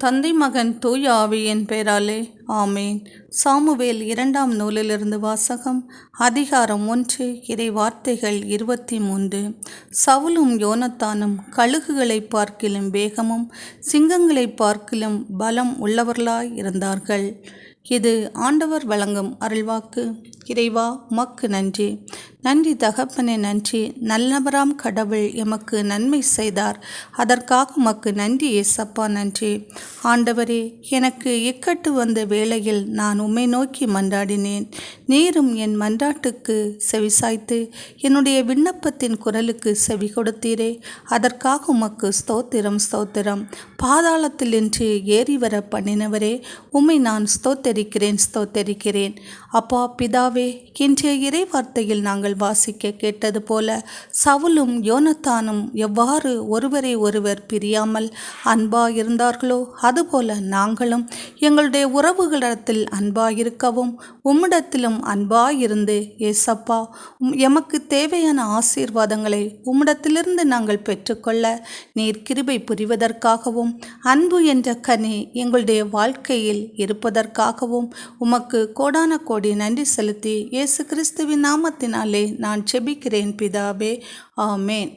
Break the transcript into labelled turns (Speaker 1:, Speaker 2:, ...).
Speaker 1: தந்தை மகன் தூய ஆவியின் பெயராலே ஆமேன். சாமுவேல் 2ஆம் நூலிலிருந்து வாசகம். அதிகாரம் 1. இறை வார்த்தைகள் 23. சவுலும் யோனத்தானும் கழுகுகளை பார்க்கிலும் வேகமும் சிங்கங்களை பார்க்கிலும் பலம் உள்ளவர்களாய் இருந்தார்கள். இது ஆண்டவர் வழங்கும் அருள்வாக்கு. இறைவா உமக்கு நன்றி. நன்றி தகப்பனே, நன்றி. நல்லவராம் கடவுள் எமக்கு நன்மை செய்தார், அதற்காக உமக்கு நன்றி ஏசப்பா, நன்றி. ஆண்டவரே, எனக்கு இக்கட்டு வந்த வேளையில் நான் உம்மை நோக்கி மன்றாடினேன். நீரும் என் மன்றாட்டுக்கு செவிசாய்த்து என்னுடைய விண்ணப்பத்தின் குரலுக்கு செவி கொடுத்தீரே, அதற்காக உமக்கு ஸ்தோத்திரம் ஸ்தோத்திரம். பாதாளத்திலின்று ஏறி வர பண்ணினவரே, உம்மை நான் ஸ்தோத்தரிக்கிறேன். அப்பா பிதாவே, இன்றைய இறை வார்த்தையில் நாங்கள் வாசிக்க கேட்டது போல சவுலும் யோனத்தானும் எவ்வாறு ஒருவரை ஒருவர் பிரியாமல் அன்பாயிருந்தார்களோ, அதுபோல நாங்களும் எங்களுடைய உறவுகளிடத்தில் அன்பாயிருக்கவும் உம்மிடத்திலும் அன்பாயிருந்து ஏசப்பா, எமக்கு தேவையான ஆசீர்வாதங்களை உம்மிடத்திலிருந்து நாங்கள் பெற்றுக்கொள்ள நீர் கிருபை புரிவதற்காகவும், அன்பு என்ற கனி எங்களுடைய வாழ்க்கையில் இருப்பதற்காகவும் உமக்கு கோடான கோடி நன்றி செலுத்தி இயேசு கிறிஸ்துவின் நாமத்தினாலே நான் ஜெபிக்கிறேன் பிதாவே, ஆமேன்.